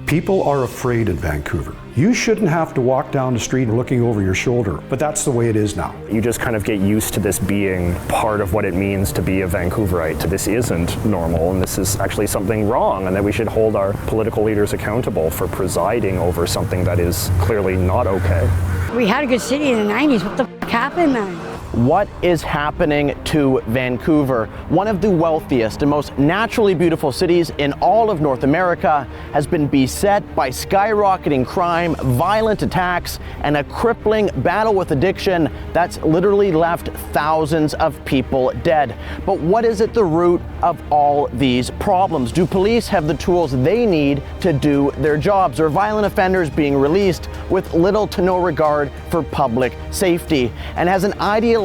People are afraid in Vancouver. You shouldn't have to walk down the street looking over your shoulder, but that's the way it is now. You just kind of get used to this being part of what it means to be a Vancouverite. This isn't normal, and this is actually something wrong, and that we should hold our political leaders accountable for presiding over something that is clearly not okay. We had a good city in the 90s. What the f*** happened then? What is happening to Vancouver? One of the wealthiest and most naturally beautiful cities in all of North America has been beset by skyrocketing crime, violent attacks, and a crippling battle with addiction that's literally left thousands of people dead. But what is at the root of all these problems? Do police have the tools they need to do their jobs? Are violent offenders being released with little to no regard for public safety? And has an ideological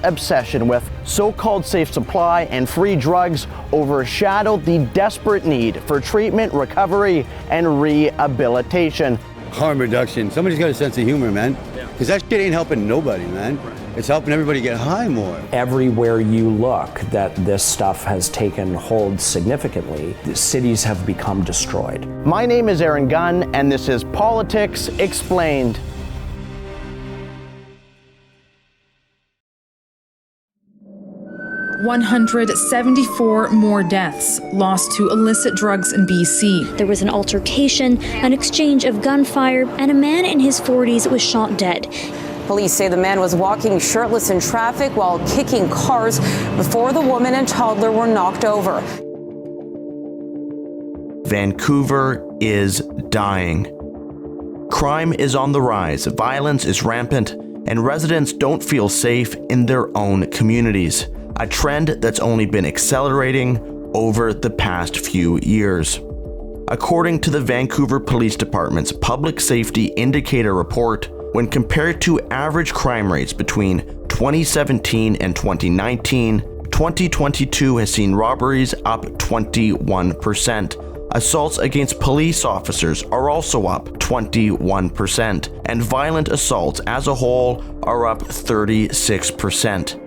obsession with so-called safe supply and free drugs overshadowed the desperate need for treatment, recovery, and rehabilitation? Harm reduction. Somebody's got a sense of humor, man. Because that shit ain't helping nobody, man. It's helping everybody get high more. Everywhere you look that this stuff has taken hold significantly, the cities have become destroyed. My name is Aaron Gunn, and this is Politics Explained. $174 more deaths lost to illicit drugs in BC. There was an altercation, an exchange of gunfire, and a man in his 40s was shot dead. Police say the man was walking shirtless in traffic while kicking cars before the woman and toddler were knocked over. Vancouver is dying. Crime is on the rise, violence is rampant, and residents don't feel safe in their own communities. A trend that's only been accelerating over the past few years. According to the Vancouver Police Department's Public Safety Indicator Report, when compared to average crime rates between 2017 and 2019, 2022 has seen robberies up 21%. Assaults against police officers are also up 21%, and violent assaults as a whole are up 36%.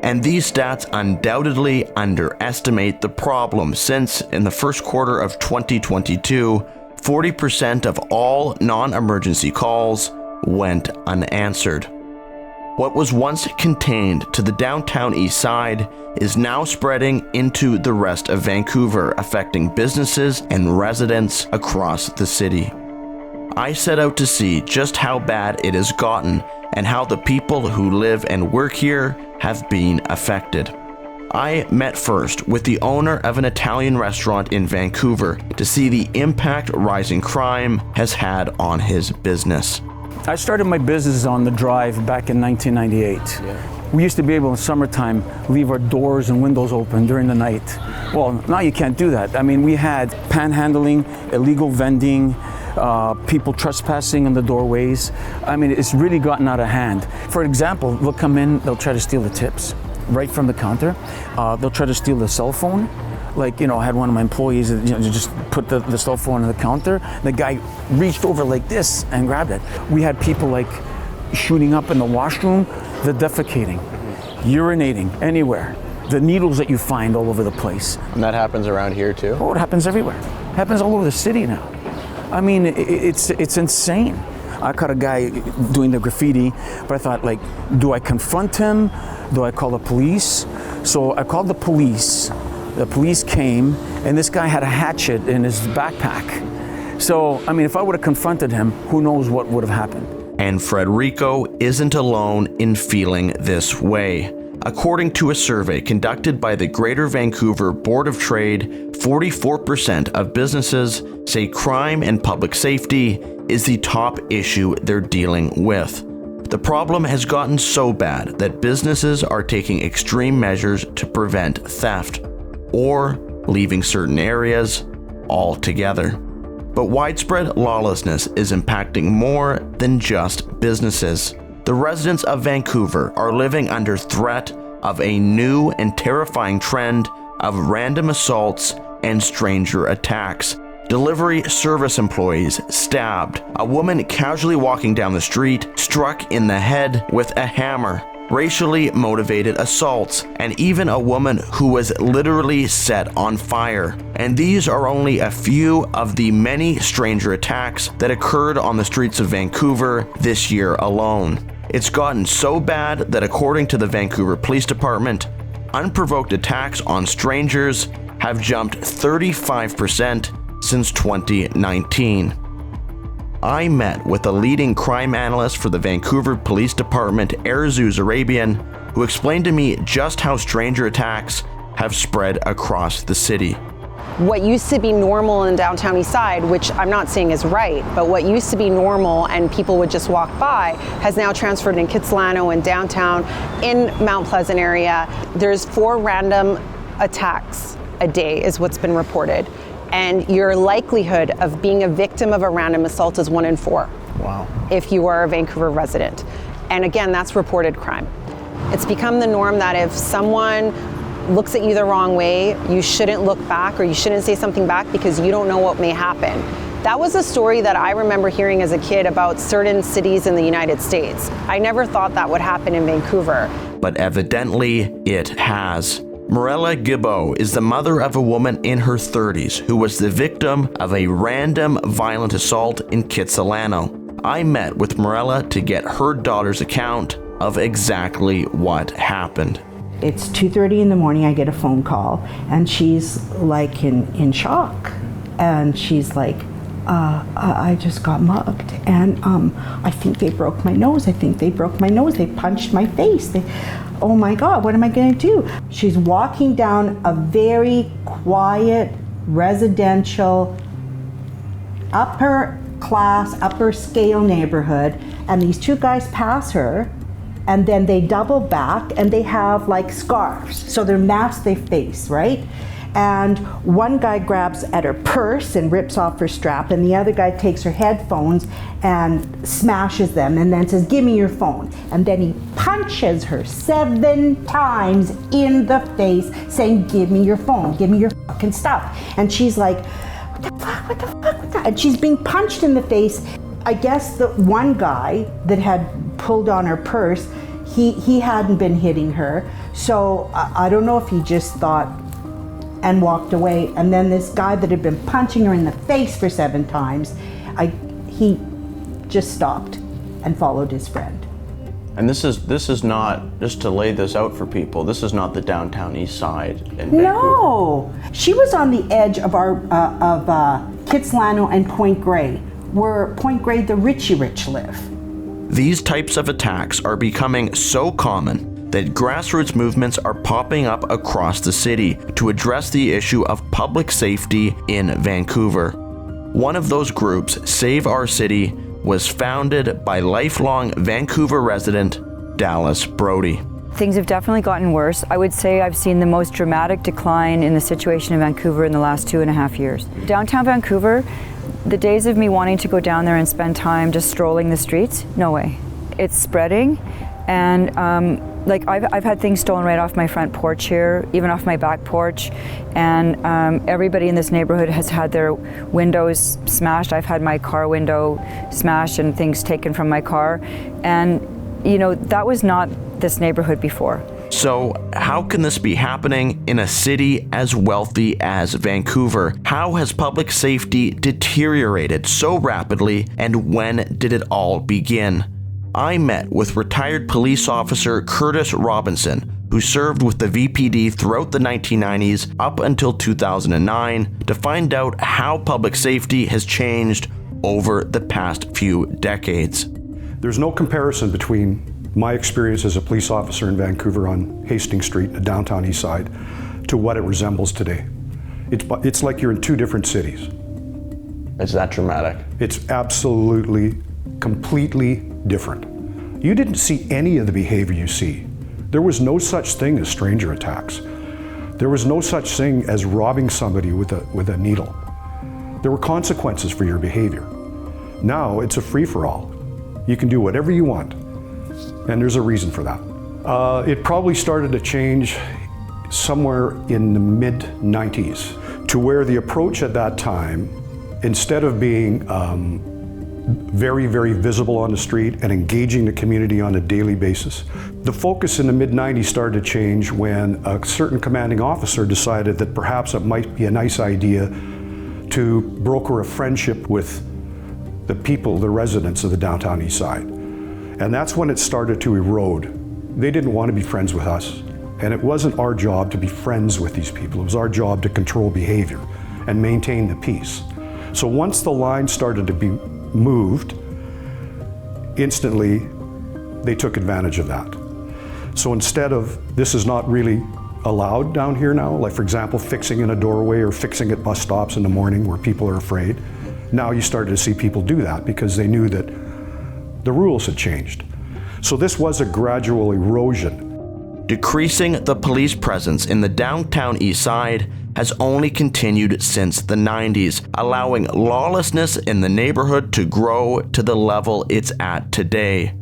And these stats undoubtedly underestimate the problem, since in the first quarter of 2022, 40% of all non-emergency calls went unanswered. What was once contained to the downtown east side is now spreading into the rest of Vancouver, affecting businesses and residents across the city. I set out to see just how bad it has gotten and how the people who live and work here have been affected. I met first with the owner of an Italian restaurant in Vancouver to see the impact rising crime has had on his business. I started my business on the Drive back in 1998. We used to be able in summertime leave our doors and windows open during the night. Well, now you can't do that. I mean, we had panhandling, illegal vending, people trespassing in the doorways. I mean, it's really gotten out of hand. For example, they'll come in, they'll try to steal the tips right from the counter. They'll try to steal the cell phone. Like, I had one of my employees just put the cell phone on the counter. The guy reached over like this and grabbed it. We had people like shooting up in the washroom, the defecating, urinating anywhere. The needles that you find all over the place. And that happens around here too? Oh, it happens everywhere. It happens all over the city now. I mean, it's insane. I caught a guy doing the graffiti, but I thought, like, do I confront him? Do I call the police? So I called the police. The police came, and this guy had a hatchet in his backpack. So, I mean, if I would have confronted him, who knows what would have happened. And Frederico isn't alone in feeling this way. According to a survey conducted by the Greater Vancouver Board of Trade, 44% of businesses say crime and public safety is the top issue they're dealing with. The problem has gotten so bad that businesses are taking extreme measures to prevent theft, or leaving certain areas altogether. But widespread lawlessness is impacting more than just businesses. The residents of Vancouver are living under threat of a new and terrifying trend of random assaults and stranger attacks. Delivery service employees stabbed, a woman casually walking down the street struck in the head with a hammer, racially motivated assaults, and even a woman who was literally set on fire. And these are only a few of the many stranger attacks that occurred on the streets of Vancouver this year alone. It's gotten so bad that according to the Vancouver Police Department, unprovoked attacks on strangers have jumped 35% since 2019. I met with a leading crime analyst for the Vancouver Police Department, Aaron Gunn, who explained to me just how stranger attacks have spread across the city. What used to be normal in the downtown east side, which I'm not saying is right, but what used to be normal and people would just walk by, has now transferred in Kitsilano and downtown, in Mount Pleasant area. There's 4 random attacks a day is what's been reported. And your likelihood of being a victim of a random assault is 1 in 4. Wow. If you are a Vancouver resident. And again, that's reported crime. It's become the norm that if someone looks at you the wrong way, you shouldn't look back or you shouldn't say something back because you don't know what may happen. That was a story that I remember hearing as a kid about certain cities in the United States. I never thought that would happen in Vancouver. But evidently, it has. Mirella Gibbo is the mother of a woman in her 30s who was the victim of a random violent assault in Kitsilano. I met with Mirella to get her daughter's account of exactly what happened. It's 2:30 in the morning, I get a phone call, and she's like in shock. And she's like, I just got mugged, and I think they broke my nose. They punched my face. Oh my God, what am I gonna do? She's walking down a very quiet, residential, upper class, upper scale neighborhood, and these 2 guys pass her, and then they double back and they have like scarves. So they're masked their face, right? And one guy grabs at her purse and rips off her strap, and the other guy takes her headphones and smashes them and then says, "Give me your phone." And then he punches her 7 times in the face saying, "Give me your phone, give me your fucking stuff." And she's like, what the fuck? And she's being punched in the face. I guess the one guy that had pulled on her purse, he hadn't been hitting her. So I don't know if he just thought and walked away. And then this guy that had been punching her in the face for 7 times, he just stopped and followed his friend. And this is not, just to lay this out for people, this is not the downtown east side in Vancouver. No, she was on the edge of our Kitsilano and Point Grey, where Point Grey the rich live. These types of attacks are becoming so common that grassroots movements are popping up across the city to address the issue of public safety in Vancouver. One of those groups, Save Our City, was founded by lifelong Vancouver resident Dallas Brody. Things have definitely gotten worse. I would say I've seen the most dramatic decline in the situation in Vancouver in the last 2.5 years. Downtown Vancouver, the days of me wanting to go down there and spend time just strolling the streets, no way. It's spreading, and like I've had things stolen right off my front porch here, even off my back porch, and everybody in this neighborhood has had their windows smashed. I've had my car window smashed and things taken from my car, and you know, that was not this neighborhood before. So how can this be happening in a city as wealthy as Vancouver? How has public safety deteriorated so rapidly, and when did it all begin? I met with retired police officer Curtis Robinson, who served with the VPD throughout the 1990s up until 2009, to find out how public safety has changed over the past few decades. There's no comparison between my experience as a police officer in Vancouver on Hastings Street, the downtown east side, to what it resembles today. It's like you're in 2 different cities. It's that dramatic. It's absolutely, completely different. You didn't see any of the behavior you see. There was no such thing as stranger attacks. There was no such thing as robbing somebody with a needle. There were consequences for your behavior. Now it's a free-for-all. You can do whatever you want, and there's a reason for that. It probably started to change somewhere in the mid-90s, to where the approach at that time, instead of being very, very visible on the street and engaging the community on a daily basis. The focus in the mid-90s started to change when a certain commanding officer decided that perhaps it might be a nice idea to broker a friendship with the people, the residents of the downtown east side. And that's when it started to erode. They didn't want to be friends with us. And it wasn't our job to be friends with these people. It was our job to control behavior and maintain the peace. So once the line started to be moved, instantly they took advantage of that. So instead of, this is not really allowed down here now, like for example, fixing in a doorway or fixing at bus stops in the morning where people are afraid, now you started to see people do that because they knew that the rules had changed. So this was a gradual erosion. Decreasing the police presence in the downtown east side has only continued since the 90s, allowing lawlessness in the neighborhood to grow to the level it's at today.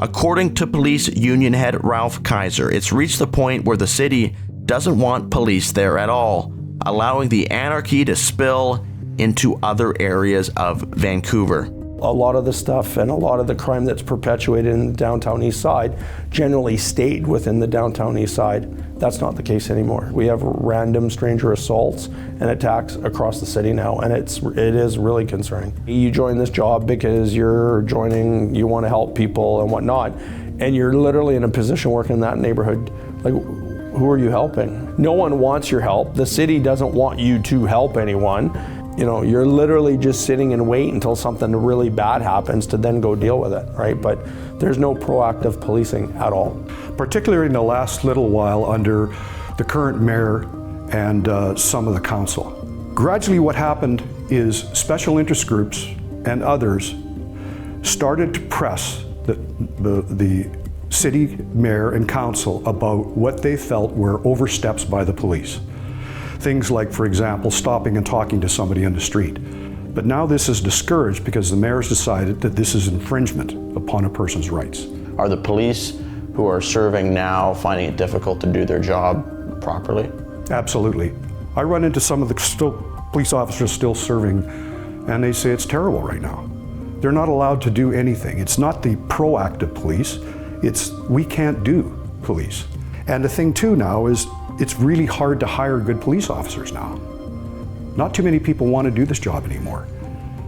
According to police union head Ralph Kaiser, it's reached the point where the city doesn't want police there at all, allowing the anarchy to spill into other areas of Vancouver. A lot of the stuff and a lot of the crime that's perpetuated in the downtown east side generally stayed within the downtown east side. That's not the case anymore. We have random stranger assaults and attacks across the city now, and it is really concerning. You join this job because you want to help people and whatnot, and you're literally in a position working in that neighborhood. Like, who are you helping? No one wants your help. The city doesn't want you to help anyone. You know, you're literally just sitting and wait until something really bad happens to then go deal with it, right? But there's no proactive policing at all. Particularly in the last little while under the current mayor and some of the council. Gradually what happened is special interest groups and others started to press the city mayor and council about what they felt were oversteps by the police. Things like, for example, stopping and talking to somebody on the street. But now this is discouraged because the mayor's decided that this is infringement upon a person's rights. Are the police who are serving now finding it difficult to do their job properly? Absolutely. I run into some of the police officers still serving, and they say it's terrible right now. They're not allowed to do anything. It's not the proactive police, it's we can't do police. And the thing too now is it's really hard to hire good police officers now. Not too many people want to do this job anymore.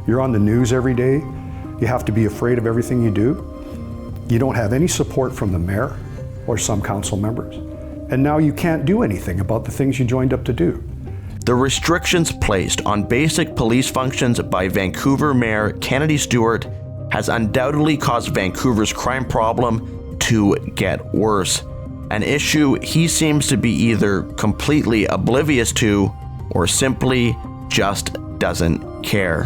You're on the news every day. You have to be afraid of everything you do. You don't have any support from the mayor or some council members. And now you can't do anything about the things you joined up to do. The restrictions placed on basic police functions by Vancouver Mayor Kennedy Stewart has undoubtedly caused Vancouver's crime problem to get worse. An issue he seems to be either completely oblivious to or simply just doesn't care.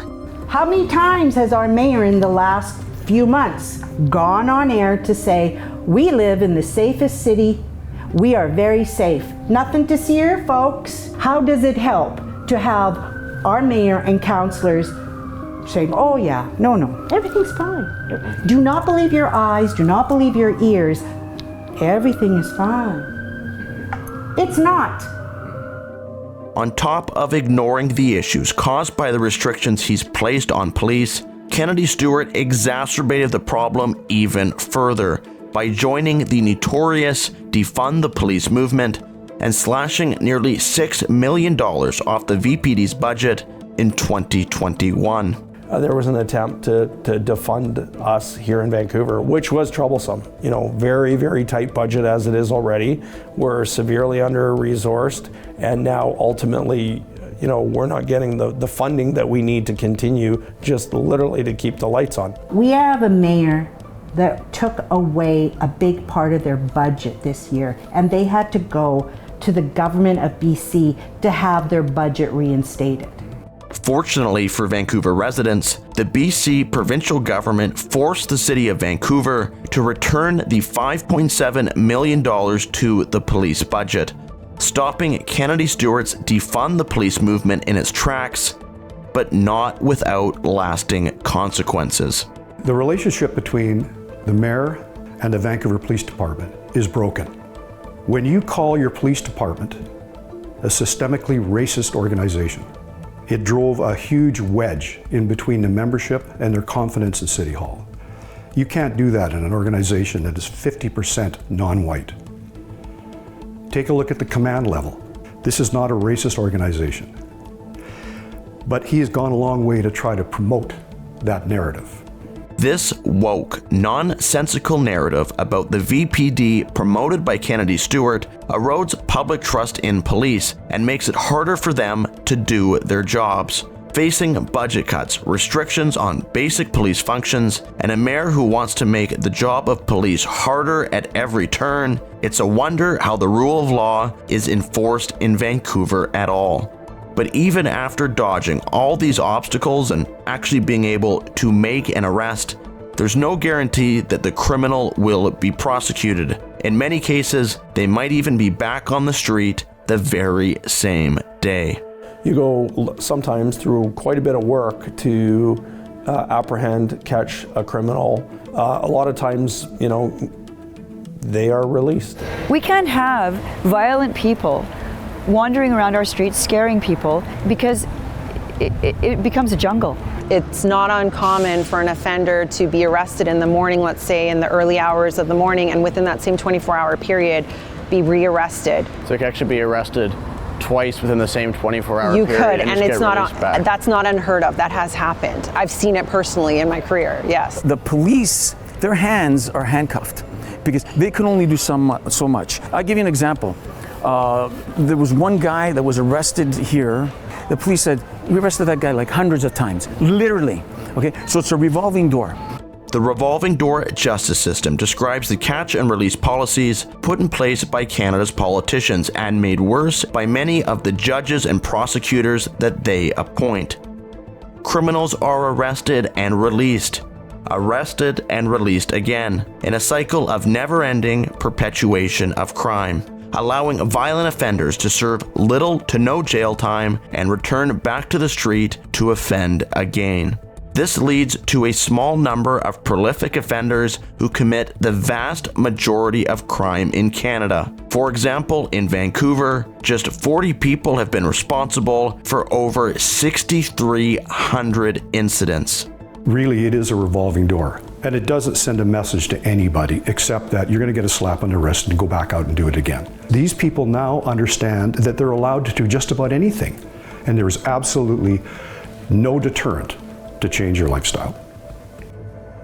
How many times has our mayor in the last few months gone on air to say, we live in the safest city, we are very safe. Nothing to see here, folks. How does it help to have our mayor and councillors saying, oh yeah, no, everything's fine. Do not believe your eyes, do not believe your ears. Everything is fine. It's not. On top of ignoring the issues caused by the restrictions he's placed on police, Kennedy Stewart exacerbated the problem even further by joining the notorious Defund the Police movement and slashing nearly $6 million off the VPD's budget in 2021. There was an attempt to defund us here in Vancouver, which was troublesome. You know, very, very tight budget as it is already. We're severely under-resourced, and now ultimately, you know, we're not getting the funding that we need to continue just literally to keep the lights on. We have a mayor that took away a big part of their budget this year, and they had to go to the government of BC to have their budget reinstated. Fortunately for Vancouver residents, the BC provincial government forced the city of Vancouver to return the $5.7 million to the police budget, stopping Kennedy Stewart's Defund the Police movement in its tracks, but not without lasting consequences. The relationship between the mayor and the Vancouver Police Department is broken. When you call your police department a systemically racist organization, It drove a huge wedge in between the membership and their confidence in City Hall. You can't do that in an organization that is 50% non-white. Take a look at the command level. This is not a racist organization. But he has gone a long way to try to promote that narrative. This woke, nonsensical narrative about the VPD promoted by Kennedy Stewart erodes public trust in police and makes it harder for them to do their jobs. Facing budget cuts, restrictions on basic police functions, and a mayor who wants to make the job of police harder at every turn, it's a wonder how the rule of law is enforced in Vancouver at all. But even after dodging all these obstacles and actually being able to make an arrest, there's no guarantee that the criminal will be prosecuted. In many cases, they might even be back on the street the very same day. You go sometimes through quite a bit of work to apprehend, catch a criminal. A lot of times, you know, they are released. We can't have violent people wandering around our streets scaring people because it becomes a jungle. It's not uncommon for an offender to be arrested in the morning, let's say in the early hours of the morning, and within that same 24-hour period be rearrested. So you can actually be arrested twice within the same 24-hour period. You could, and it's not that's not unheard of. That has happened. I've seen it personally in my career, yes. The police, their hands are handcuffed because they can only do so much. I'll give you an example. There was one guy that was arrested here. The police said, we arrested that guy like hundreds of times, literally. Okay, so it's a revolving door. The revolving door justice system describes the catch and release policies put in place by Canada's politicians and made worse by many of the judges and prosecutors that they appoint. Criminals are arrested and released again, in a cycle of never-ending perpetuation of crime, allowing violent offenders to serve little to no jail time and return back to the street to offend again. This leads to a small number of prolific offenders who commit the vast majority of crime in Canada. For example, in Vancouver, just 40 people have been responsible for over 6,300 incidents. Really, it is a revolving door. And it doesn't send a message to anybody except that you're going to get a slap on the wrist and go back out and do it again. These people now understand that they're allowed to do just about anything. And there is absolutely no deterrent to change your lifestyle.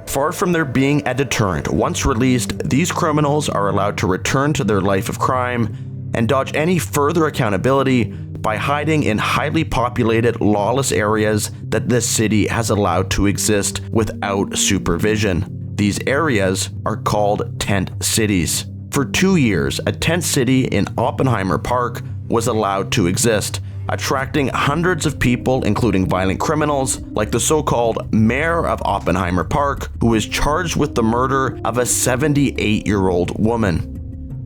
Far from there being a deterrent, once released, these criminals are allowed to return to their life of crime and dodge any further accountability by hiding in highly populated, lawless areas that this city has allowed to exist without supervision. These areas are called tent cities. For 2 years, a tent city in Oppenheimer Park was allowed to exist, attracting hundreds of people, including violent criminals, like the so-called mayor of Oppenheimer Park, who is charged with the murder of a 78-year-old woman.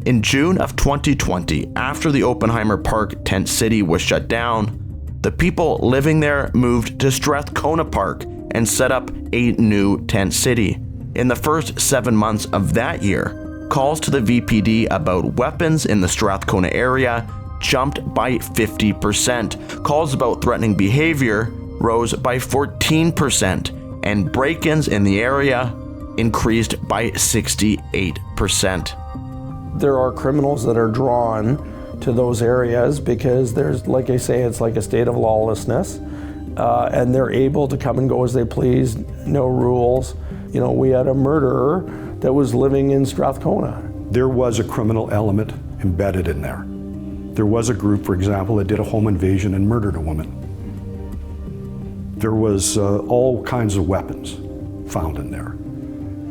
In June of 2020, after the Oppenheimer Park tent city was shut down, the people living there moved to Strathcona Park and set up a new tent city. In the first 7 months of that year, calls to the VPD about weapons in the Strathcona area jumped by 50%. Calls about threatening behavior rose by 14%, and break-ins in the area increased by 68%. There are criminals that are drawn to those areas because there's, like I say, it's like a state of lawlessness, and they're able to come and go as they please, no rules. You know, we had a murderer that was living in Strathcona. There was a criminal element embedded in there. There was a group, for example, that did a home invasion and murdered a woman. There was all kinds of weapons found in there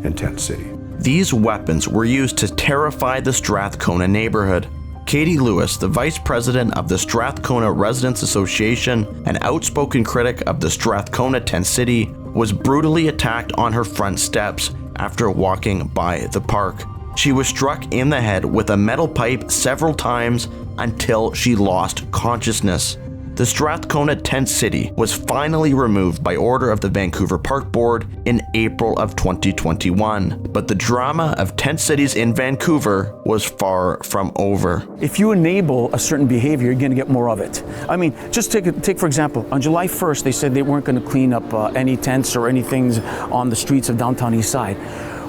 in Tent City. These weapons were used to terrify the Strathcona neighborhood. Katie Lewis, the vice president of the Strathcona Residents Association, an outspoken critic of the Strathcona Tent City, was brutally attacked on her front steps after walking by the park. She was struck in the head with a metal pipe several times until she lost consciousness. the Strathcona tent city was finally removed by order of the Vancouver Park Board in April of 2021. But the drama of tent cities in Vancouver was far from over. If you enable a certain behavior, you're going to get more of it. I mean, just take for example, on July 1st, they said they weren't going to clean up any tents or anything on the streets of downtown East Side.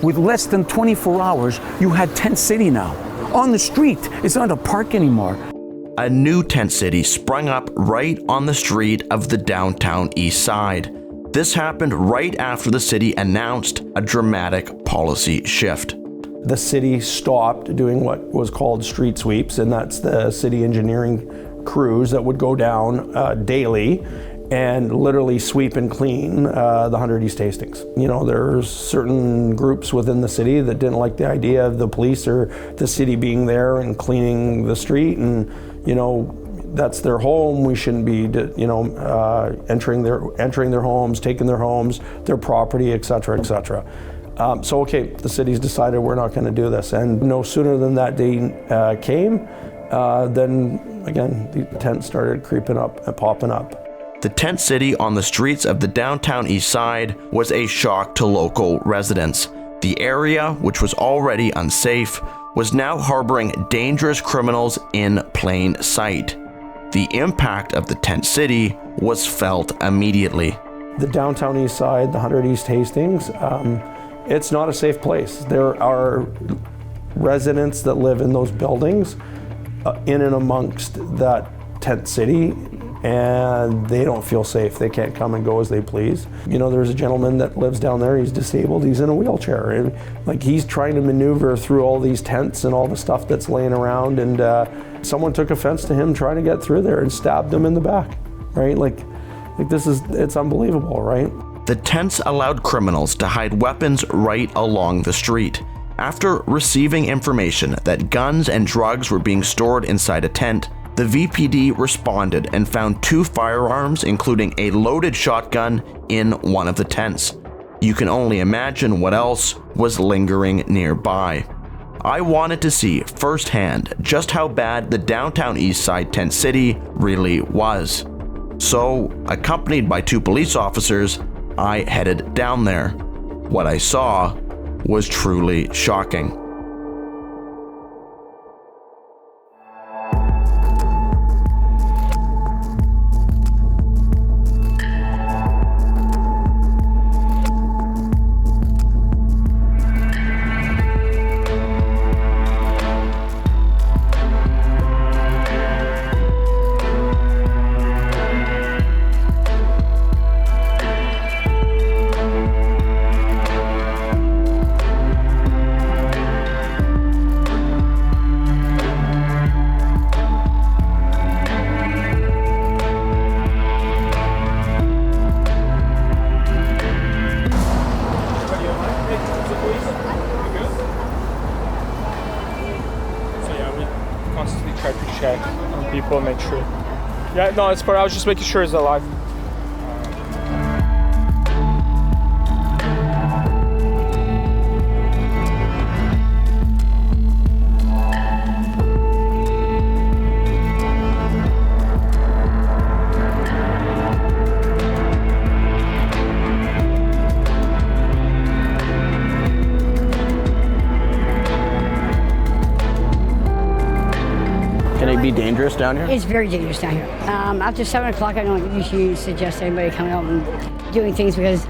With less than 24 hours, you had tent city now. On the street, it's not a park anymore. A new tent city sprung up right on the street of the downtown East Side. This happened right after the city announced a dramatic policy shift. The city stopped doing what was called street sweeps, and that's the city engineering crews that would go down daily and literally sweep and clean the 100 East Hastings. You know, there's certain groups within the city that didn't like the idea of the police or the city being there and cleaning the street, and you know, that's their home. We shouldn't be, you know, entering their homes, taking their homes, their property, etc., etc. So okay, the city's decided we're not going to do this, and no sooner than that day came, then again the tents started creeping up and popping up. The tent city on the streets of the downtown East Side was a shock to local residents. The area, which was already unsafe, was now harboring dangerous criminals in plain sight. The impact of the tent city was felt immediately. The downtown East Side, the 100 East Hastings, it's not a safe place. There are residents that live in those buildings in and amongst that tent city, and they don't feel safe. They can't come and go as they please. You know, there's a gentleman that lives down there, he's disabled, he's in a wheelchair, and like he's trying to maneuver through all these tents and all the stuff that's laying around, and someone took offense to him trying to get through there and stabbed him in the back, right? Like it's unbelievable, right? The tents allowed criminals to hide weapons right along the street. After receiving information that guns and drugs were being stored inside a tent, the VPD responded and found 2 firearms, including a loaded shotgun, in one of the tents. You can only imagine what else was lingering nearby. I wanted to see firsthand just how bad the downtown East Side tent city really was. So, accompanied by 2 police officers, I headed down there. What I saw was truly shocking. People make sure. Yeah, no, it's fine. I was just making sure he's alive. Can it be dangerous down here? It's very dangerous down here. After 7 o'clock, I don't usually suggest anybody coming out and doing things because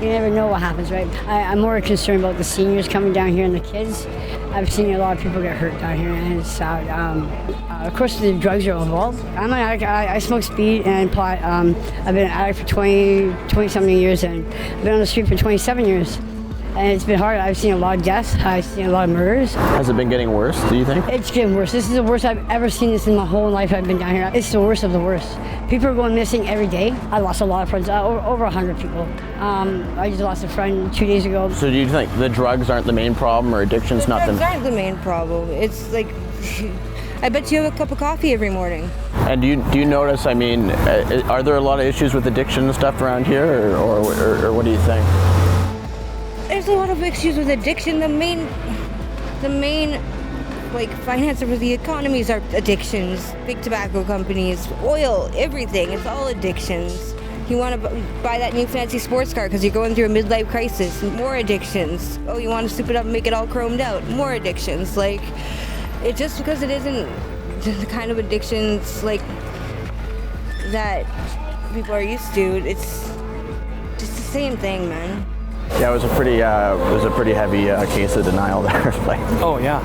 you never know what happens, right? I'm more concerned about the seniors coming down here and the kids. I've seen a lot of people get hurt down here, and it's sad. Of course, the drugs are involved. I'm an addict. I smoke speed and pot. I've been an addict for 20-something years, and I've been on the street for 27 years. And it's been hard. I've seen a lot of deaths. I've seen a lot of murders. Has it been getting worse, do you think? It's getting worse. This is the worst I've ever seen this in my whole life I've been down here. It's the worst of the worst. People are going missing every day. I lost a lot of friends, over 100 people. I just lost a friend 2 days ago. So do you think the drugs aren't the main problem, or addiction's not the... Drugs aren't the main problem. It's like, I bet you have a cup of coffee every morning. And do you notice, I mean, are there a lot of issues with addiction and stuff around here, or what do you think? There's a lot of issues with addiction. The main like finance for the economies are addictions. Big tobacco companies, oil, everything. It's all addictions. You want to buy that new fancy sports car because you're going through a midlife crisis. More addictions. Oh, you want to soup it up and make it all chromed out. More addictions. Like, it just because it isn't the kind of addictions like that people are used to. It's just the same thing, man. Yeah, it was a pretty heavy case of denial there. Oh yeah.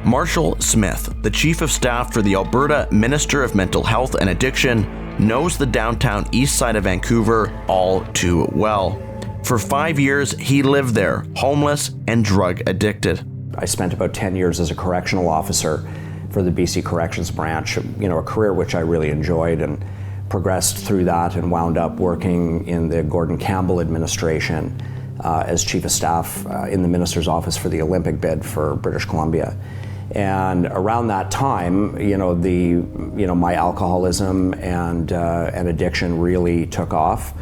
Marshall Smith, the Chief of Staff for the Alberta Minister of Mental Health and Addiction, knows the downtown east side of Vancouver all too well. For 5 years, he lived there, homeless and drug addicted. I spent about 10 years as a correctional officer for the BC Corrections Branch, a career which I really enjoyed, and progressed through that and wound up working in the Gordon Campbell administration as Chief of Staff in the Minister's Office for the Olympic bid for British Columbia. And around that time, my alcoholism and addiction really took off,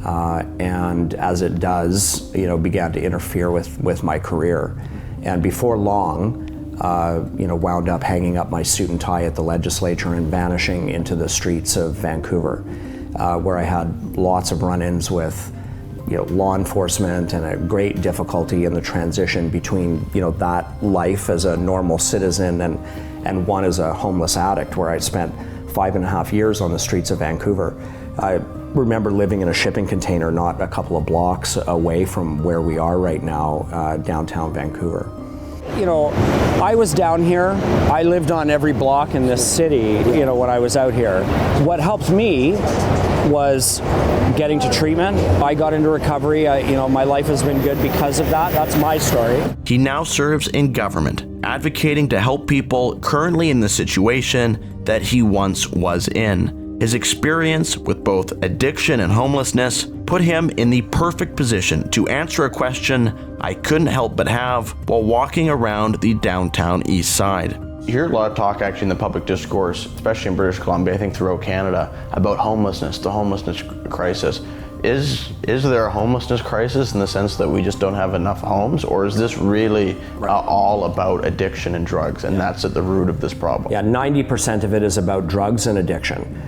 and as it does, began to interfere with my career. And before long, wound up hanging up my suit and tie at the legislature and vanishing into the streets of Vancouver, where I had lots of run-ins with law enforcement and a great difficulty in the transition between that life as a normal citizen and one as a homeless addict, where I spent 5.5 years on the streets of Vancouver. I remember living in a shipping container not a couple of blocks away from where we are right now, downtown Vancouver. I was down here. I lived on every block in this city, when I was out here. What helped me was getting to treatment. I got into recovery. My life has been good because of that. That's my story. He now serves in government, advocating to help people currently in the situation that he once was in. His experience with both addiction and homelessness put him in the perfect position to answer a question I couldn't help but have while walking around the downtown east side. You hear a lot of talk actually in the public discourse, especially in British Columbia, I think throughout Canada, about homelessness, the homelessness crisis. Is there a homelessness crisis in the sense that we just don't have enough homes, or is this really all about addiction and drugs, and that's at the root of this problem? Yeah, 90% of it is about drugs and addiction.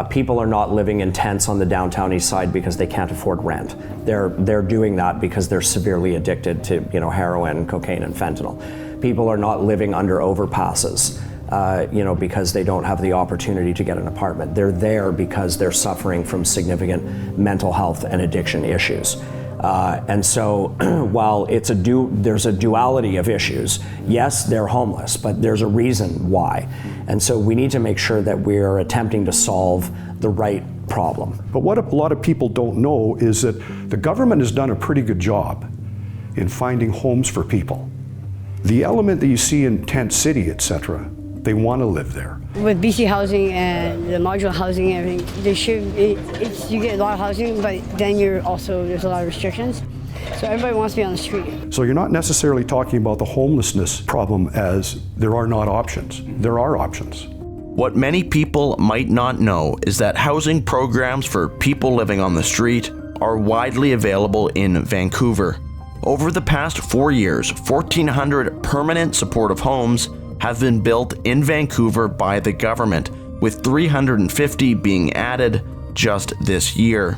People are not living in tents on the downtown east side because they can't afford rent. They're doing that because they're severely addicted to heroin, cocaine, and fentanyl. People are not living under overpasses. Because they don't have the opportunity to get an apartment. They're there because they're suffering from significant mental health and addiction issues. And so while there's a duality of issues, yes, they're homeless, but there's a reason why. And so we need to make sure that we're attempting to solve the right problem. But what a lot of people don't know is that the government has done a pretty good job in finding homes for people. The element that you see in Tent City, etc., they want to live there. With BC housing and the modular housing and everything, you get a lot of housing, but then there's a lot of restrictions. So everybody wants to be on the street. So you're not necessarily talking about the homelessness problem as there are not options. There are options. What many people might not know is that housing programs for people living on the street are widely available in Vancouver. Over the past 4 years, 1,400 permanent supportive homes have been built in Vancouver by the government, with 350 being added just this year.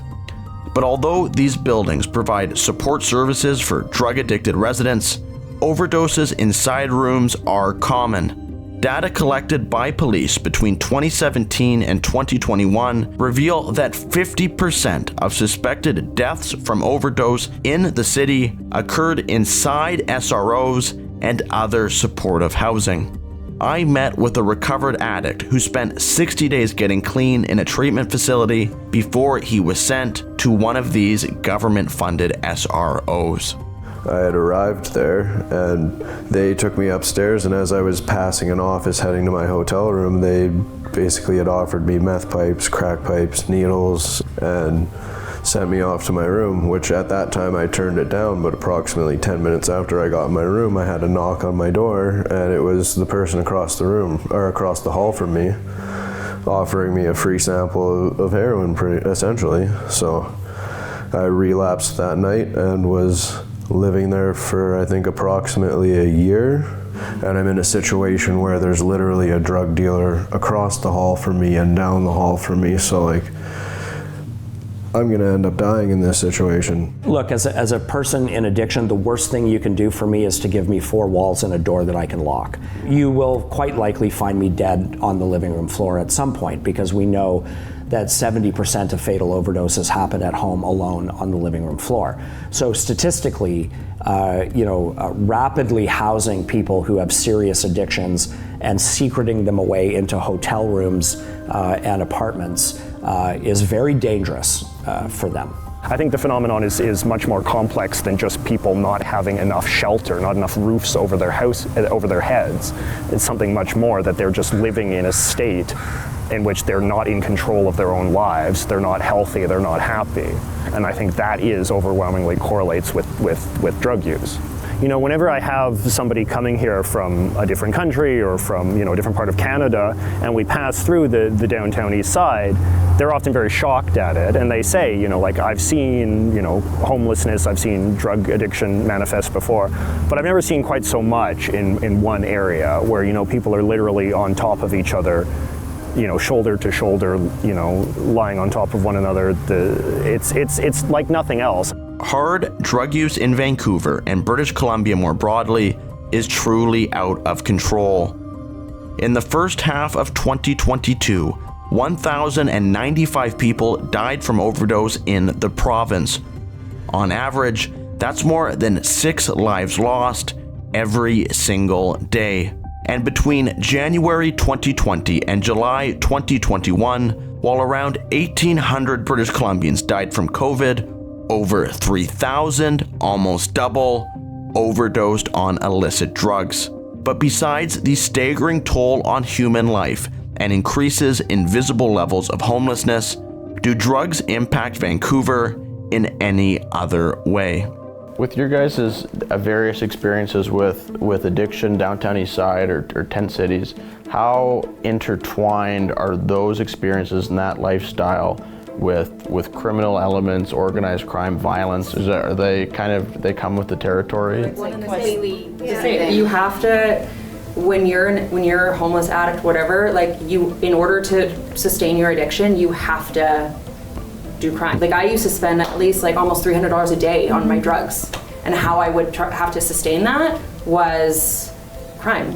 But although these buildings provide support services for drug-addicted residents, overdoses inside rooms are common. Data collected by police between 2017 and 2021 reveal that 50% of suspected deaths from overdose in the city occurred inside SROs and other supportive housing. I met with a recovered addict who spent 60 days getting clean in a treatment facility before he was sent to one of these government-funded SROs. I had arrived there and they took me upstairs, and as I was passing an office heading to my hotel room, they basically had offered me meth pipes, crack pipes, needles, and sent me off to my room, which at that time I turned it down, but approximately 10 minutes after I got in my room, I had a knock on my door, and it was the person across the room, or across the hall from me, offering me a free sample of heroin, essentially. So I relapsed that night and was living there for, I think, approximately a year. and I'm in a situation where there's literally a drug dealer across the hall from me and down the hall from me, so like, I'm going to end up dying in this situation. Look, as a person in addiction, the worst thing you can do for me is to give me 4 walls and a door that I can lock. You will quite likely find me dead on the living room floor at some point, because we know that 70% of fatal overdoses happen at home alone on the living room floor. So statistically, rapidly housing people who have serious addictions and secreting them away into hotel rooms and apartments is very dangerous for them. I think the phenomenon is much more complex than just people not having enough shelter, not enough roofs over their house, over their heads. It's something much more that they're just living in a state in which they're not in control of their own lives, they're not healthy, they're not happy. And I think that overwhelmingly correlates with drug use. You know, whenever I have somebody coming here from a different country or from, a different part of Canada, and we pass through the downtown east side, they're often very shocked at it, and they say, I've seen, homelessness, I've seen drug addiction manifest before, but I've never seen quite so much in one area where, people are literally on top of each other, shoulder to shoulder, lying on top of one another. It's like nothing else. Hard drug use in Vancouver and British Columbia more broadly is truly out of control. In the first half of 2022, 1,095 people died from overdose in the province. On average, that's more than 6 lives lost every single day. And between January 2020 and July 2021, while around 1,800 British Columbians died from COVID, over 3,000, almost double, overdosed on illicit drugs. But besides the staggering toll on human life and increases in visible levels of homelessness, do drugs impact Vancouver in any other way? With your guys' various experiences with addiction, downtown east side or tent cities, how intertwined are those experiences and that lifestyle with criminal elements, organized crime, violence? Are they they come with the territory? It's like completely the same. You have to, when you're a homeless addict, whatever, in order to sustain your addiction, you have to do crime. I used to spend at least almost $300 a day on my drugs, and how I would have to sustain that was crime.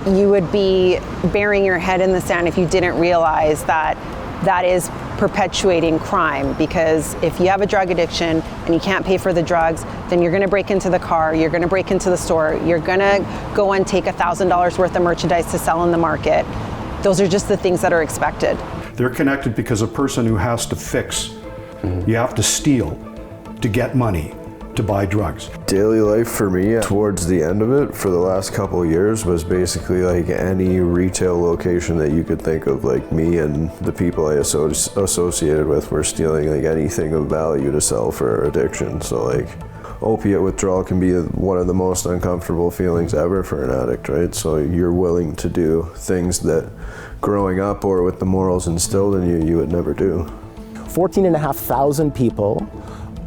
You would be burying your head in the sand if you didn't realize that that is perpetuating crime, because if you have a drug addiction and you can't pay for the drugs, then you're going to break into the car, you're going to break into the store, you're going to go and take $1,000 worth of merchandise to sell in the market. Those are just the things that are expected. They're connected because a person who has to fix, you have to steal to get money to buy drugs. Daily life for me towards the end of it for the last couple of years was basically any retail location that you could think of. Me and the people I associated with were stealing anything of value to sell for addiction. So opiate withdrawal can be one of the most uncomfortable feelings ever for an addict, right? So you're willing to do things that growing up or with the morals instilled in you would never do. 14,500 people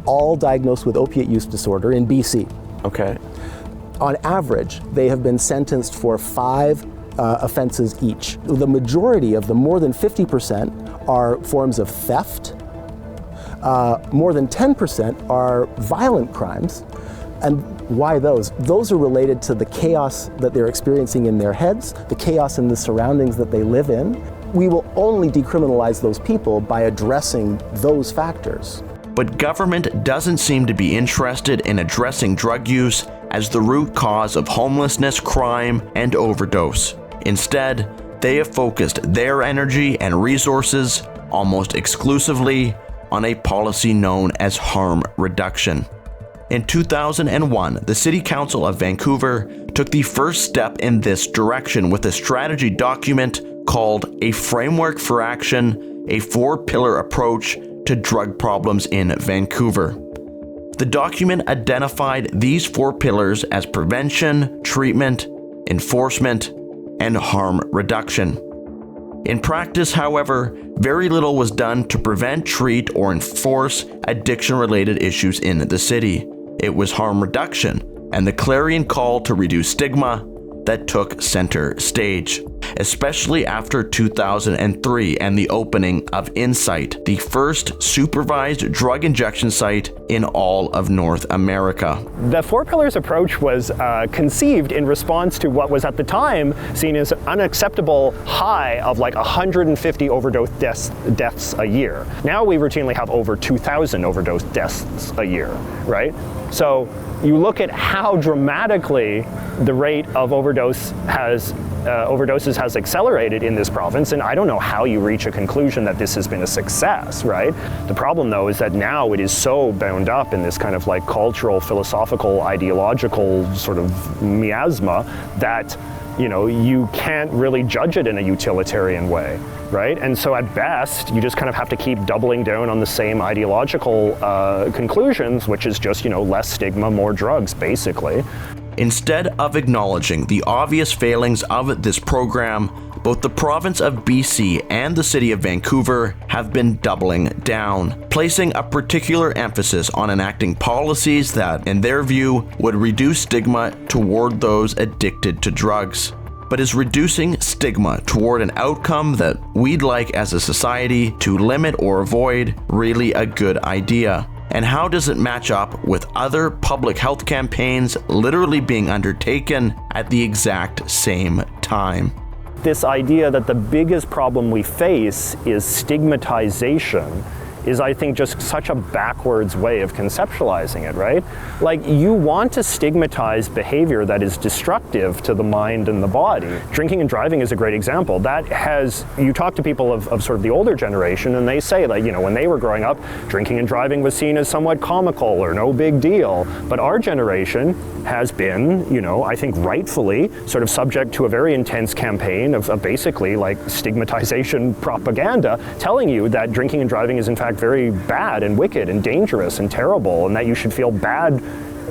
all diagnosed with opiate use disorder in BC. Okay. On average, they have been sentenced for 5 offenses each. The majority of them, more than 50%, are forms of theft. More than 10% are violent crimes. And why those? Those are related to the chaos that they're experiencing in their heads, the chaos in the surroundings that they live in. We will only decriminalize those people by addressing those factors. But government doesn't seem to be interested in addressing drug use as the root cause of homelessness, crime, and overdose. Instead, they have focused their energy and resources almost exclusively on a policy known as harm reduction. In 2001, the City Council of Vancouver took the first step in this direction with a strategy document called A Framework for Action, a 4-pillar approach to drug problems in Vancouver. The document identified these 4 pillars as prevention, treatment, enforcement, and harm reduction. In practice, however, very little was done to prevent, treat, or enforce addiction-related issues in the city. It was harm reduction and the clarion call to reduce stigma, that took center stage, especially after 2003 and the opening of Insight, the first supervised drug injection site in all of North America. The Four Pillars approach was conceived in response to what was at the time seen as unacceptable high of like 150 overdose deaths a year. Now we routinely have over 2,000 overdose deaths a year, right? So you look at how dramatically the rate of overdoses has accelerated in this province, and I don't know how you reach a conclusion that this has been a success, right? The problem, though, is that now it is so bound up in this kind of like cultural, philosophical, ideological sort of miasma that, you know, you can't really judge it in a utilitarian way, right? And so at best, you just kind of have to keep doubling down on the same ideological conclusions, which is just, you know, less stigma, more drugs, basically. Instead of acknowledging the obvious failings of this program, both the province of BC and the city of Vancouver have been doubling down, placing a particular emphasis on enacting policies that, in their view, would reduce stigma toward those addicted to drugs. But is reducing stigma toward an outcome that we'd like as a society to limit or avoid really a good idea? And how does it match up with other public health campaigns literally being undertaken at the exact same time? This idea that the biggest problem we face is stigmatization is, I think, just such a backwards way of conceptualizing it, right? Like, you want to stigmatize behavior that is destructive to the mind and the body. Drinking and driving is a great example. That has, you talk to people of sort of the older generation, and they say that, you know, when they were growing up, drinking and driving was seen as somewhat comical or no big deal. But our generation has been, you know, I think rightfully, sort of subject to a very intense campaign of basically like stigmatization propaganda, telling you that drinking and driving is in fact very bad and wicked and dangerous and terrible, and that you should feel bad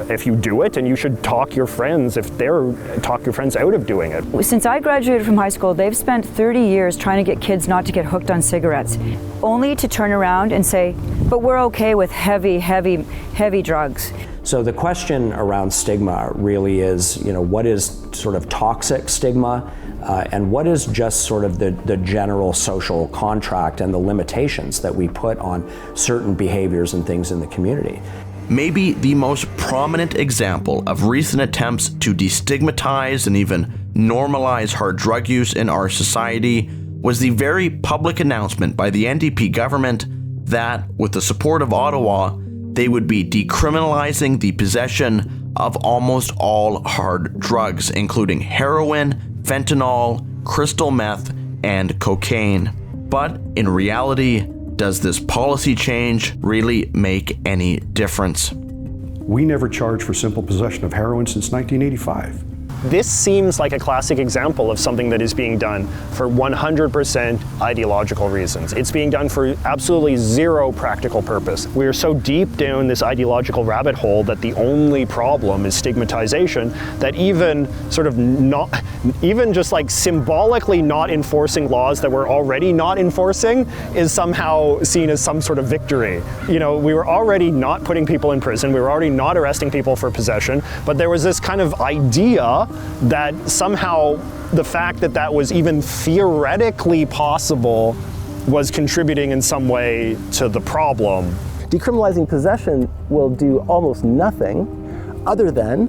if you do it, and you should talk your friends out of doing it. Since I graduated from high school, they've spent 30 years trying to get kids not to get hooked on cigarettes, only to turn around and say, but we're okay with heavy drugs. So the question around stigma really is, you know, what is sort of toxic stigma, and what is just sort of the general social contract and the limitations that we put on certain behaviors and things in the community. Maybe the most prominent example of recent attempts to destigmatize and even normalize hard drug use in our society was the very public announcement by the NDP government that, with the support of Ottawa, they would be decriminalizing the possession of almost all hard drugs, including heroin, fentanyl, crystal meth, and cocaine. But in reality, does this policy change really make any difference? We never charged for simple possession of heroin since 1985. This seems like a classic example of something that is being done for 100% ideological reasons. It's being done for absolutely zero practical purpose. We are so deep down this ideological rabbit hole that the only problem is stigmatization, that even just like symbolically not enforcing laws that we're already not enforcing is somehow seen as some sort of victory. You know, we were already not putting people in prison, we were already not arresting people for possession, but there was this kind of idea that somehow the fact that that was even theoretically possible was contributing in some way to the problem. Decriminalizing possession will do almost nothing other than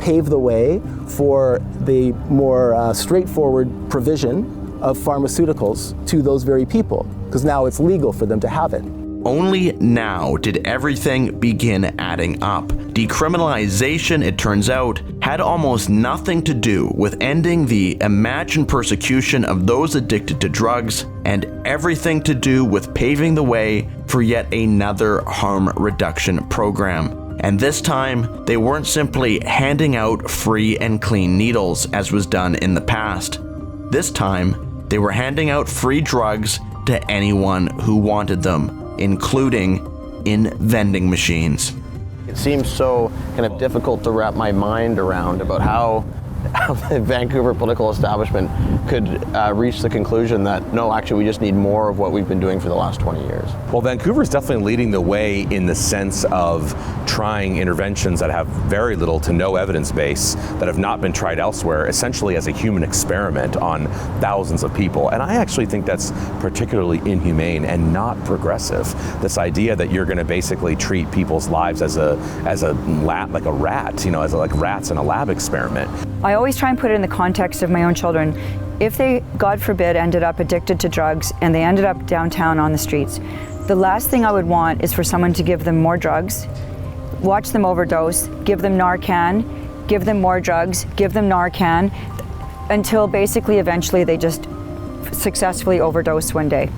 pave the way for the more straightforward provision of pharmaceuticals to those very people, because now it's legal for them to have it. Only now did everything begin adding up. Decriminalization, it turns out, had almost nothing to do with ending the imagined persecution of those addicted to drugs, and everything to do with paving the way for yet another harm reduction program. And this time, they weren't simply handing out free and clean needles, as was done in the past. This time, they were handing out free drugs to anyone who wanted them, including in vending machines. It seems so kind of difficult to wrap my mind around about how the Vancouver political establishment could reach the conclusion that, no, actually we just need more of what we've been doing for the last 20 years? Well, Vancouver is definitely leading the way in the sense of trying interventions that have very little to no evidence base, that have not been tried elsewhere, essentially as a human experiment on thousands of people. And I actually think that's particularly inhumane and not progressive. This idea that you're going to basically treat people's lives as a lab, like a rat, as like rats in a lab experiment. I always try and put it in the context of my own children. If they, God forbid, ended up addicted to drugs and they ended up downtown on the streets, the last thing I would want is for someone to give them more drugs, watch them overdose, give them Narcan, give them more drugs, give them Narcan, until basically eventually they just successfully overdose one day.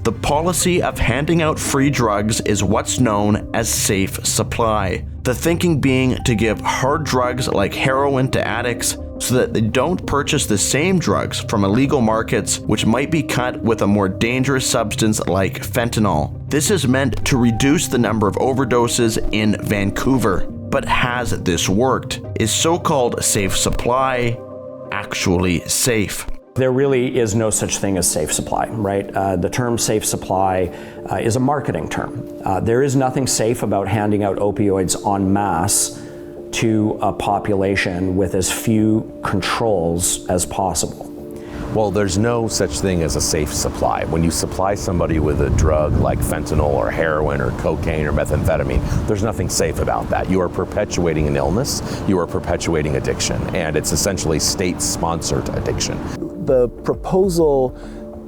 The policy of handing out free drugs is what's known as safe supply. The thinking being to give hard drugs like heroin to addicts so that they don't purchase the same drugs from illegal markets which might be cut with a more dangerous substance like fentanyl. This is meant to reduce the number of overdoses in Vancouver. But has this worked? Is so-called safe supply actually safe? There really is no such thing as safe supply, right? The term safe supply is a marketing term. There is nothing safe about handing out opioids en masse to a population with as few controls as possible. Well, there's no such thing as a safe supply. When you supply somebody with a drug like fentanyl or heroin or cocaine or methamphetamine, there's nothing safe about that. You are perpetuating an illness, you are perpetuating addiction, and it's essentially state-sponsored addiction. The proposal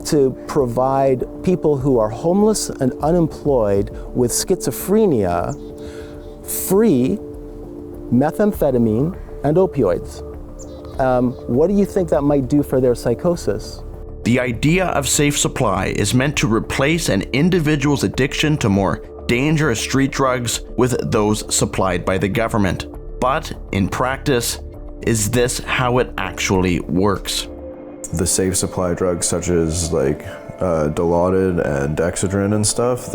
to provide people who are homeless and unemployed with schizophrenia free methamphetamine and opioids. What do you think that might do for their psychosis? The idea of safe supply is meant to replace an individual's addiction to more dangerous street drugs with those supplied by the government. But in practice, is this how it actually works? The safe supply drugs such as like Dilaudid and Dexedrine and stuff,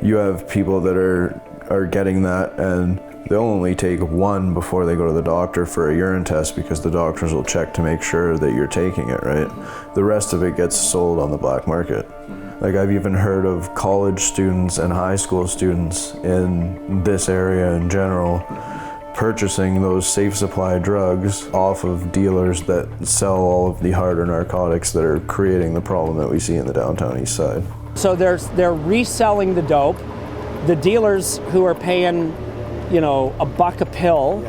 you have people that are getting that and they'll only take one before they go to the doctor for a urine test because the doctors will check to make sure that you're taking it, right? The rest of it gets sold on the black market. Like I've even heard of college students and high school students in this area in general purchasing those safe supply drugs off of dealers that sell all of the harder narcotics that are creating the problem that we see in the downtown east side. So they're reselling the dope. The dealers who are paying, $1 a pill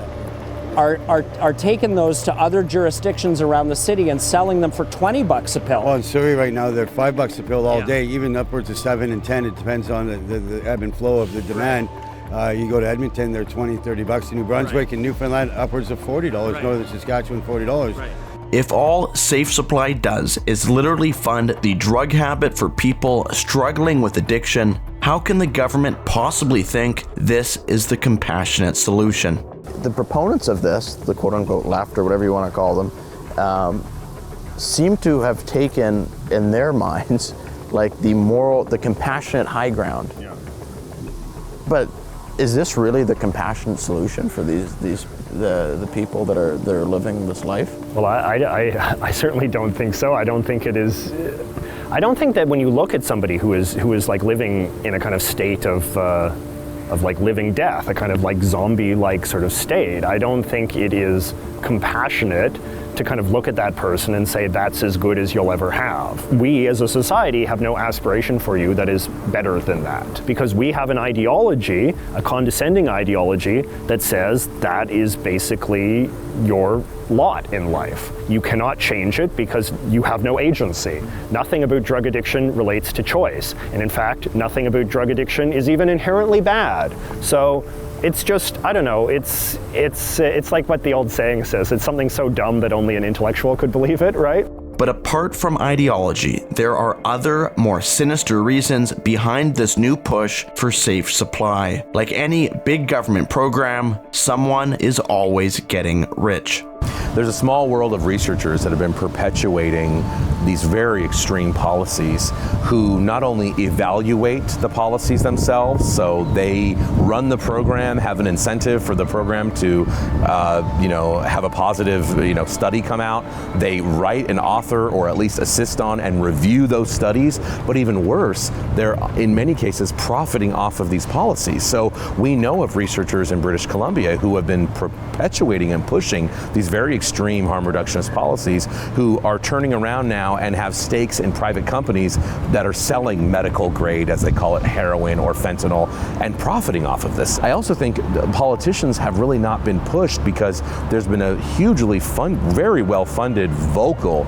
are taking those to other jurisdictions around the city and selling them for $20 a pill. Well, in Surrey right now, they're $5 a pill all day, even upwards of 7 and 10. It depends on the ebb and flow of the demand. You go to Edmonton, they're $20, $30. In New Brunswick and Newfoundland, upwards of $40. Northern Saskatchewan, $40. If all safe supply does is literally fund the drug habit for people struggling with addiction, how can the government possibly think this is the compassionate solution? The proponents of this, the quote-unquote left or whatever you want to call them, seem to have taken in their minds like the compassionate high ground. Yeah. But is this really the compassionate solution for the people that are living this life? Well, I certainly don't think so. I don't think it is. I don't think that when you look at somebody who is like living in a kind of state of like living death, a kind of like zombie-like sort of state, I don't think it is compassionate to kind of look at that person and say that's as good as you'll ever have. We as a society have no aspiration for you that is better than that, because we have an ideology, a condescending ideology, that says that is basically your lot in life. You cannot change it because you have no agency. Nothing about drug addiction relates to choice, and in fact, nothing about drug addiction is even inherently bad. So it's just, I don't know, it's like what the old saying says, it's something so dumb that only an intellectual could believe it, right? But apart from ideology, there are other, more sinister reasons behind this new push for safe supply. Like any big government program, someone is always getting rich. There's a small world of researchers that have been perpetuating these very extreme policies who not only evaluate the policies themselves, so they run the program, have an incentive for the program to have a positive study come out. They write and author or at least assist on and review those studies, but even worse, they're in many cases profiting off of these policies. So we know of researchers in British Columbia who have been perpetuating and pushing these very extreme harm reductionist policies, who are turning around now and have stakes in private companies that are selling medical grade, as they call it, heroin or fentanyl, and profiting off of this. I also think politicians have really not been pushed because there's been a hugely very well-funded, vocal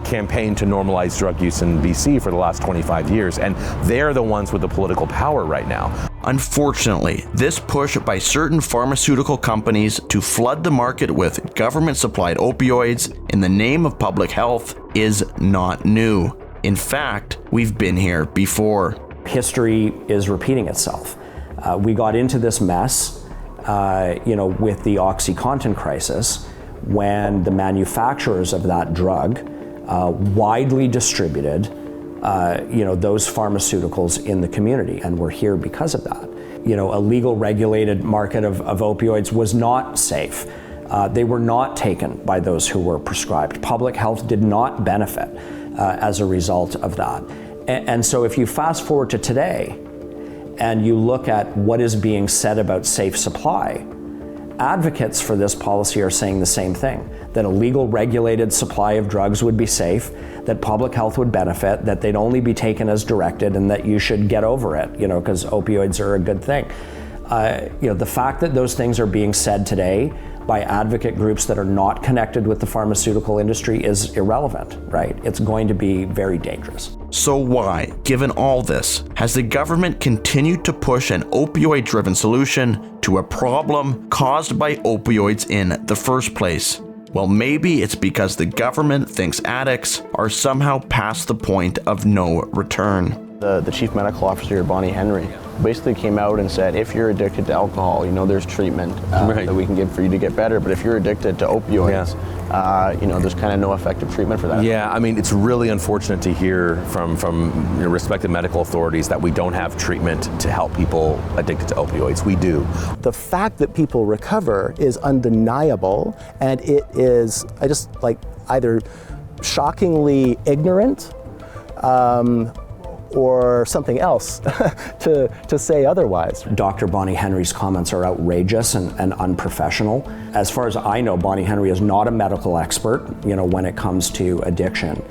campaign to normalize drug use in BC for the last 25 years, and they're the ones with the political power right now. Unfortunately, this push by certain pharmaceutical companies to flood the market with government-supplied opioids in the name of public health is not new. In fact, we've been here before. History is repeating itself. We got into this mess, with the OxyContin crisis, when the manufacturers of that drug widely distributed those pharmaceuticals in the community, and we're here because of that. A legal regulated market of opioids was not safe. They were not taken by those who were prescribed. Public health did not benefit as a result of that. And so if you fast forward to today and you look at what is being said about safe supply, advocates for this policy are saying the same thing, that a legal regulated supply of drugs would be safe, that public health would benefit, that they'd only be taken as directed, and that you should get over it, because opioids are a good thing. The fact that those things are being said today by advocate groups that are not connected with the pharmaceutical industry is irrelevant, right? It's going to be very dangerous. So why, given all this, has the government continued to push an opioid-driven solution to a problem caused by opioids in the first place? Well, maybe it's because the government thinks addicts are somehow past the point of no return. The chief medical officer, Bonnie Henry, basically came out and said, if you're addicted to alcohol, there's treatment that we can give for you to get better. But if you're addicted to opioids, there's kind of no effective treatment for that. Yeah, I mean, it's really unfortunate to hear from respected medical authorities that we don't have treatment to help people addicted to opioids. We do. The fact that people recover is undeniable, and it is, either shockingly ignorant, or something else to say otherwise. Dr. Bonnie Henry's comments are outrageous and unprofessional. As far as I know, Bonnie Henry is not a medical expert, when it comes to addiction.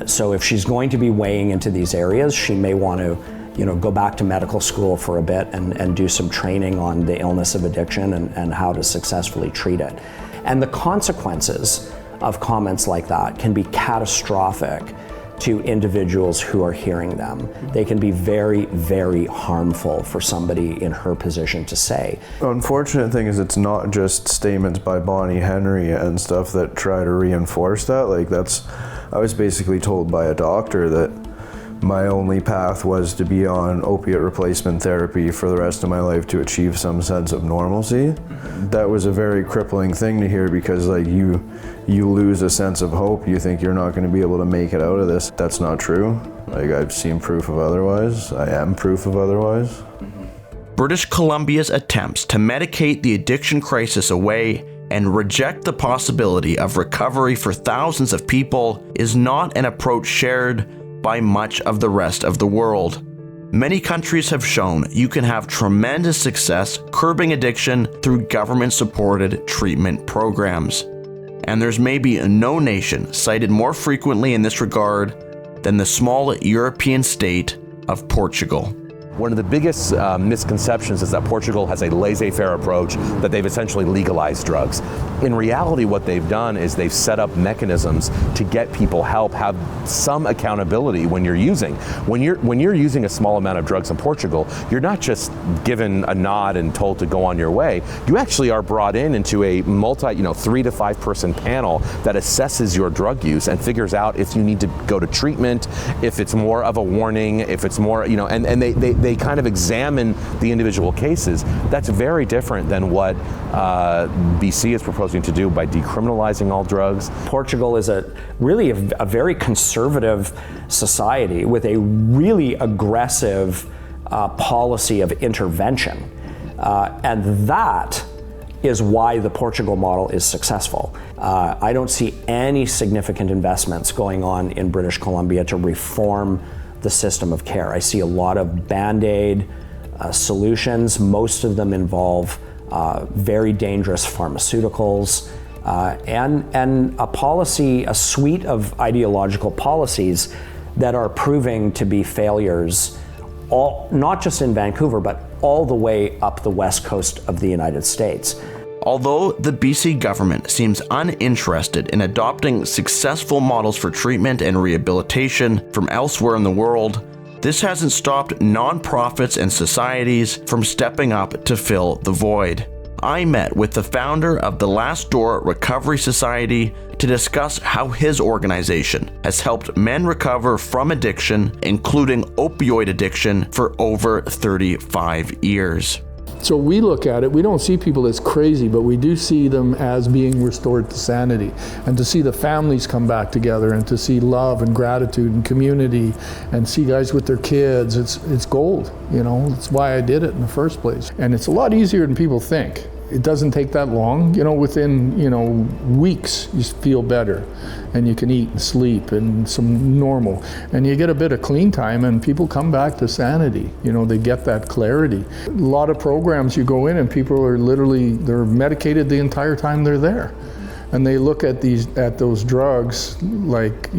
So if she's going to be weighing into these areas, she may want to go back to medical school for a bit and do some training on the illness of addiction and how to successfully treat it. And the consequences of comments like that can be catastrophic to individuals who are hearing them. They can be very, very harmful for somebody in her position to say. The unfortunate thing is it's not just statements by Bonnie Henry and stuff that try to reinforce that. I was basically told by a doctor that my only path was to be on opiate replacement therapy for the rest of my life to achieve some sense of normalcy. That was a very crippling thing to hear, because you lose a sense of hope. You think you're not going to be able to make it out of this. That's not true. I've seen proof of otherwise. I am proof of otherwise. British Columbia's attempts to medicate the addiction crisis away and reject the possibility of recovery for thousands of people is not an approach shared by much of the rest of the world. Many countries have shown you can have tremendous success curbing addiction through government-supported treatment programs. And there's maybe no nation cited more frequently in this regard than the small European state of Portugal. One of the biggest misconceptions is that Portugal has a laissez-faire approach, that they've essentially legalized drugs. In reality, what they've done is they've set up mechanisms to get people help, have some accountability when you're using. When you're using a small amount of drugs in Portugal, you're not just given a nod and told to go on your way. You actually are brought into a 3 to 5 person panel that assesses your drug use and figures out if you need to go to treatment, if it's more of a warning, if it's more, and they kind of examine the individual cases. That's very different than what BC is proposing to do by decriminalizing all drugs. Portugal is really a very conservative society with a really aggressive policy of intervention. And that is why the Portugal model is successful. I don't see any significant investments going on in British Columbia to reform the system of care. I see a lot of Band-Aid solutions. Most of them involve very dangerous pharmaceuticals and a suite of ideological policies that are proving to be failures, not just in Vancouver, but all the way up the west coast of the United States. Although the BC government seems uninterested in adopting successful models for treatment and rehabilitation from elsewhere in the world, this hasn't stopped nonprofits and societies from stepping up to fill the void. I met with the founder of the Last Door Recovery Society to discuss how his organization has helped men recover from addiction, including opioid addiction, for over 35 years. So we look at it, we don't see people as crazy, but we do see them as being restored to sanity. And to see the families come back together and to see love and gratitude and community and see guys with their kids, it's gold, you know. That's why I did it in the first place. And it's a lot easier than people think. It doesn't take that long, you know, within, weeks you feel better and you can eat and sleep and some normal. And you get a bit of clean time and people come back to sanity, they get that clarity. A lot of programs you go in and people are they're medicated the entire time they're there. And they look at those drugs like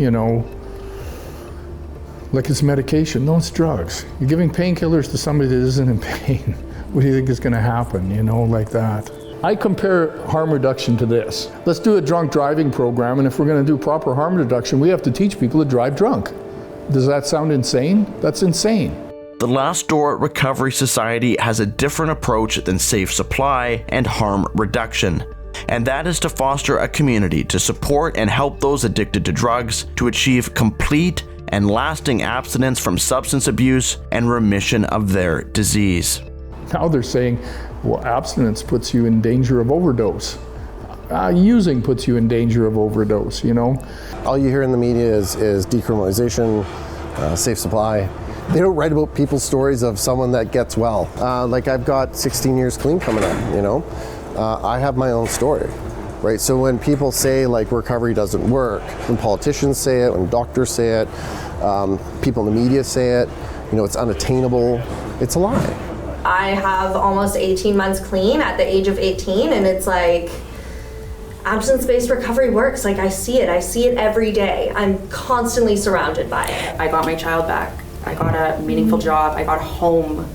it's medication. No, it's drugs. You're giving painkillers to somebody that isn't in pain. What do you think is going to happen, like that? I compare harm reduction to this. Let's do a drunk driving program, and if we're going to do proper harm reduction, we have to teach people to drive drunk. Does that sound insane? That's insane. The Last Door Recovery Society has a different approach than safe supply and harm reduction, and that is to foster a community to support and help those addicted to drugs to achieve complete and lasting abstinence from substance abuse and remission of their disease. Now they're saying, well, abstinence puts you in danger of overdose. Using puts you in danger of overdose, All you hear in the media is decriminalization, safe supply. They don't write about people's stories of someone that gets well. Like I've got 16 years clean coming up, I have my own story, right? So when people say like recovery doesn't work, when politicians say it, when doctors say it, people in the media say it, it's unattainable, it's a lie. I have almost 18 months clean at the age of 18, and it's like abstinence-based recovery works. Like I see it every day. I'm constantly surrounded by it. I got my child back. I got a meaningful job. I got home.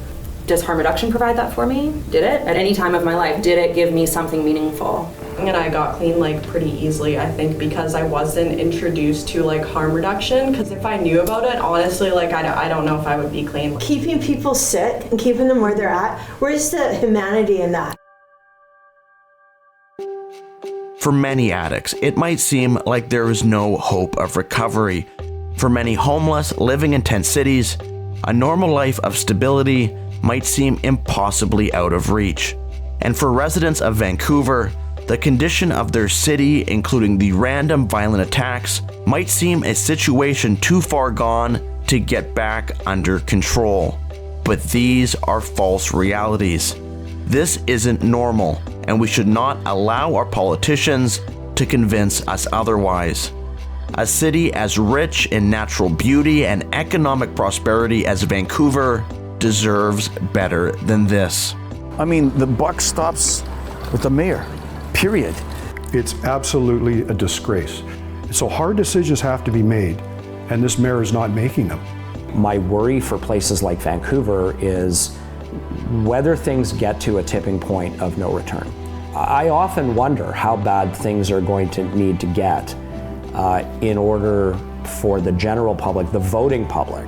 Does harm reduction provide that for me? Did it? At any time of my life, did it give me something meaningful? And I got clean pretty easily, I think, because I wasn't introduced to harm reduction. Because if I knew about it, honestly, I don't know if I would be clean. Keeping people sick and keeping them where they're at, where's the humanity in that? For many addicts, it might seem like there is no hope of recovery. For many homeless living in tent cities, a normal life of stability might seem impossibly out of reach. And for residents of Vancouver, the condition of their city, including the random violent attacks, might seem a situation too far gone to get back under control. But these are false realities. This isn't normal, and we should not allow our politicians to convince us otherwise. A city as rich in natural beauty and economic prosperity as Vancouver deserves better than this. I mean, the buck stops with the mayor. Period. It's absolutely a disgrace. So hard decisions have to be made, and this mayor is not making them. My worry for places like Vancouver is whether things get to a tipping point of no return. I often wonder how bad things are going to need to get in order for the general public, the voting public,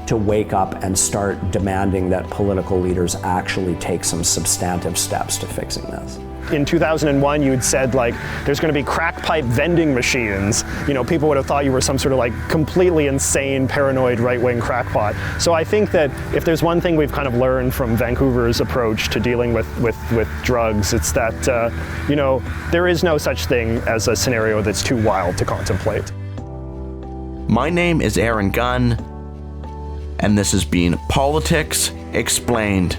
to wake up and start demanding that political leaders actually take some substantive steps to fixing this. in 2001 you'd said like there's going to be crack pipe vending machines, you know, people would have thought you were some sort of like completely insane, paranoid right-wing crackpot. So I think that if there's one thing we've kind of learned from Vancouver's approach to dealing with drugs, it's that you know, there is no such thing as a scenario that's too wild to contemplate. My name is Aaron Gunn, and this has been Politics Explained.